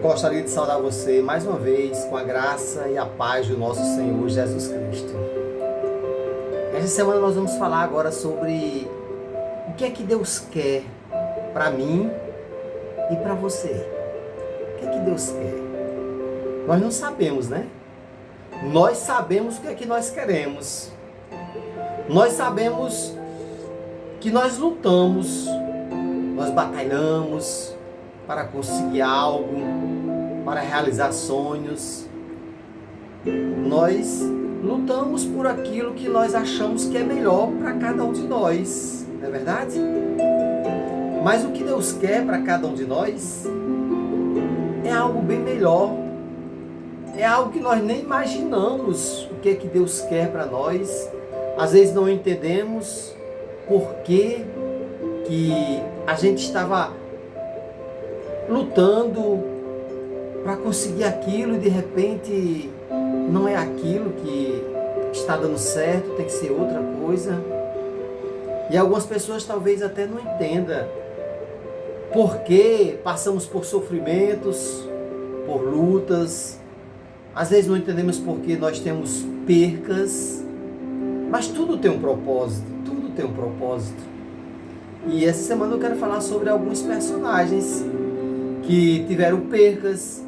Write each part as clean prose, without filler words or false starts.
Gostaria de saudar você mais uma vez com a graça e a paz do nosso Senhor Jesus Cristo. Esta semana nós vamos falar agora sobre o que é que Deus quer para mim e para você. O que é que Deus quer? Nós não sabemos, né? Nós sabemos o que é que nós queremos. Nós sabemos que nós lutamos, nós batalhamos para conseguir algo, para realizar sonhos. Nós lutamos por aquilo que nós achamos que é melhor para cada um de nós, não é verdade? Mas o que Deus quer para cada um de nós é algo bem melhor. É algo que nós nem imaginamos o que é que Deus quer para nós. Às vezes não entendemos por que a gente estava lutando para conseguir aquilo e de repente não é aquilo que está dando certo, tem que ser outra coisa. E algumas pessoas talvez até não entendam por que passamos por sofrimentos, por lutas. Às vezes não entendemos por que nós temos percas, mas tudo tem um propósito, tudo tem um propósito. E essa semana eu quero falar sobre alguns personagens que tiveram percas,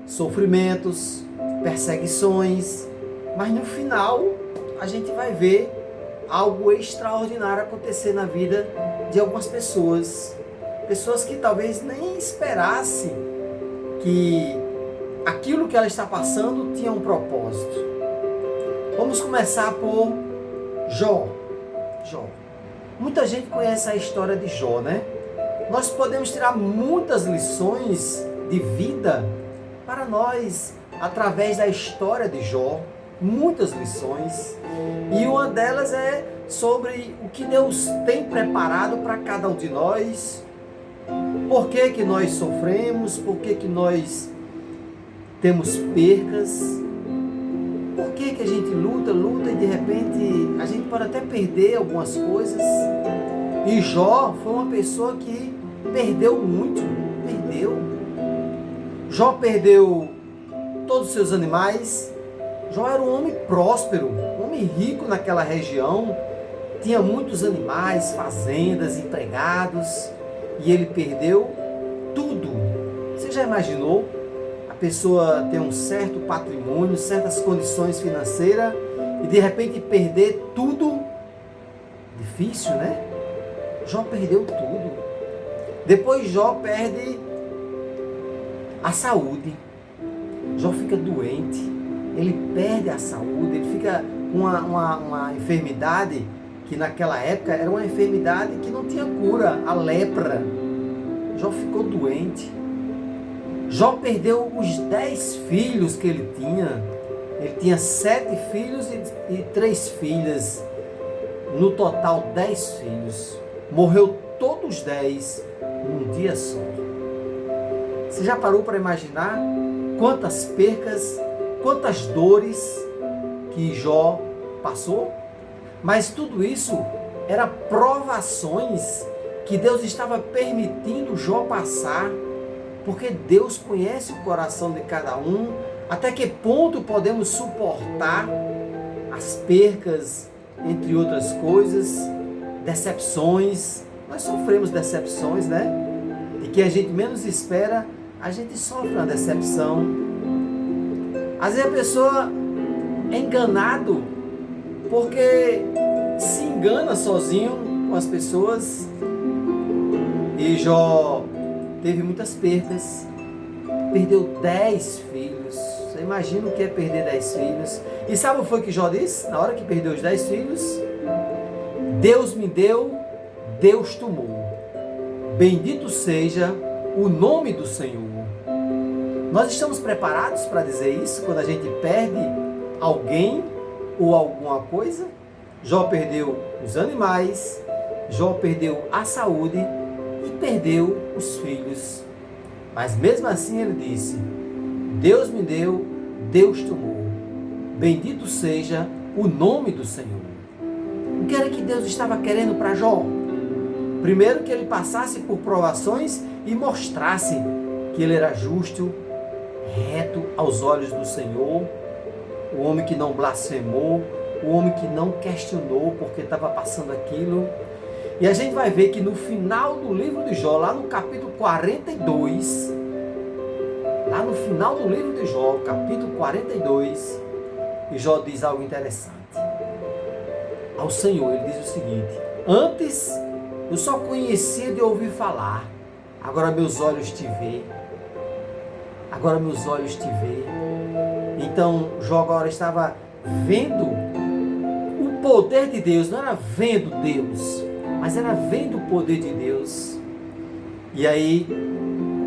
sofrimentos, perseguições, mas no final a gente vai ver algo extraordinário acontecer na vida de algumas pessoas. Pessoas que talvez nem esperassem que aquilo que ela está passando tinha um propósito. Vamos começar por Jó. Muita gente conhece a história de Jó, né? Nós podemos tirar muitas lições de vida para nós através da história de Jó. Muitas lições. E uma delas é sobre o que Deus tem preparado para cada um de nós. Por que que nós sofremos? Por que que nós temos percas? Por que que a gente luta e de repente a gente pode até perder algumas coisas? E Jó foi uma pessoa que perdeu muito, Jó perdeu todos os seus animais. Jó era um homem próspero, um homem rico naquela região, tinha muitos animais, fazendas, empregados, e ele perdeu tudo. Você já imaginou? A pessoa ter um certo patrimônio, certas condições financeiras e de repente perder tudo? Difícil, né? Jó perdeu tudo. Depois Jó perde a saúde. Jó fica doente. Ele perde a saúde. Ele fica com uma enfermidade que naquela época era uma enfermidade que não tinha cura, a lepra. Jó ficou doente. Jó perdeu os 10 filhos que ele tinha. Ele tinha 7 filhos e 3 filhas. No total, 10 filhos. Morreu todos os 10 num dia só. Você já parou para imaginar quantas percas, quantas dores que Jó passou? Mas tudo isso era provações que Deus estava permitindo Jó passar, porque Deus conhece o coração de cada um, até que ponto podemos suportar as percas, entre outras coisas, decepções. Nós sofremos decepções, né? E que a gente menos espera, a gente sofre uma decepção. Às vezes a pessoa é enganado porque se engana sozinho com as pessoas. E Jó teve muitas perdas, perdeu 10 filhos. Você imagina o que é perder 10 filhos? E sabe o que foi que Jó disse na hora que perdeu os 10 filhos? Deus me deu, Deus tomou. Bendito seja o nome do Senhor. Nós estamos preparados para dizer isso quando a gente perde alguém ou alguma coisa? Jó perdeu os animais, Jó perdeu a saúde e perdeu os filhos. Mas mesmo assim ele disse: Deus me deu, Deus tomou. Bendito seja o nome do Senhor. O que era que Deus estava querendo para Jó? Primeiro, que ele passasse por provações e mostrasse que ele era justo, reto aos olhos do Senhor, o homem que não blasfemou, o homem que não questionou porque estava passando aquilo. E a gente vai ver que no final do livro de Jó, lá no capítulo 42, lá no final do livro de Jó, capítulo 42, Jó diz algo interessante. Ao Senhor, ele diz o seguinte: antes eu só conhecia de ouvir falar, agora meus olhos te veem. Agora meus olhos te veem. Então Jó agora estava vendo o poder de Deus, não era vendo Deus, mas era vendo o poder de Deus. E aí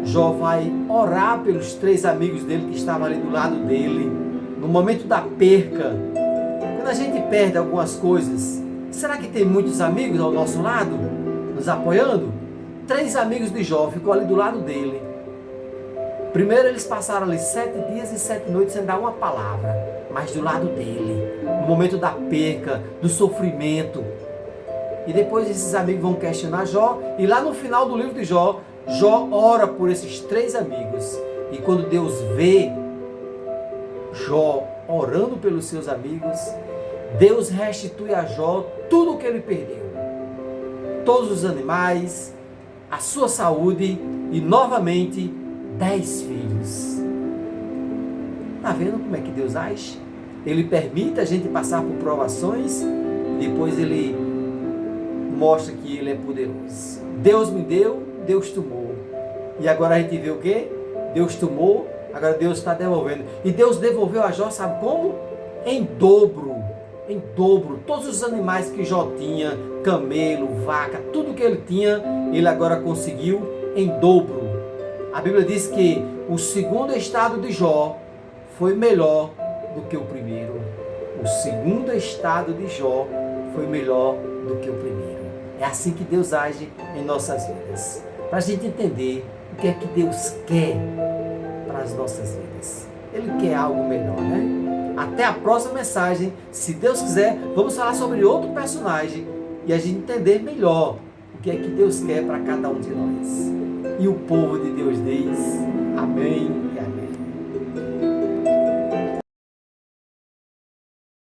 Jó vai orar pelos 3 amigos dele que estavam ali do lado dele, no momento da perca. Quando a gente perde algumas coisas, será que tem muitos amigos ao nosso lado, nos apoiando? 3 amigos de Jó ficou ali do lado dele. Primeiro eles passaram ali 7 dias e 7 noites sem dar uma palavra, mas do lado dele, no momento da perca, do sofrimento. E depois esses amigos vão questionar Jó, e lá no final do livro de Jó, Jó ora por esses 3 amigos. E quando Deus vê Jó orando pelos seus amigos, Deus restitui a Jó tudo o que ele perdeu. Todos os animais, a sua saúde e novamente 10 filhos. Está vendo como é que Deus age? Ele permite a gente passar por provações e depois ele mostra que ele é poderoso. Deus me deu, Deus tomou. E agora a gente vê o quê? Deus tomou, agora Deus está devolvendo. E Deus devolveu a Jó, sabe como? Em dobro. Em dobro. Todos os animais que Jó tinha, camelo, vaca, tudo que ele tinha, ele agora conseguiu em dobro. A Bíblia diz que o segundo estado de Jó foi melhor do que o primeiro. O segundo estado de Jó foi melhor do que o primeiro. É assim que Deus age em nossas vidas. Para a gente entender o que é que Deus quer para as nossas vidas. Ele quer algo melhor, né? Até a próxima mensagem. Se Deus quiser, vamos falar sobre outro personagem e a gente entender melhor o que é que Deus quer para cada um de nós. E o povo de Deus diz amém e amém.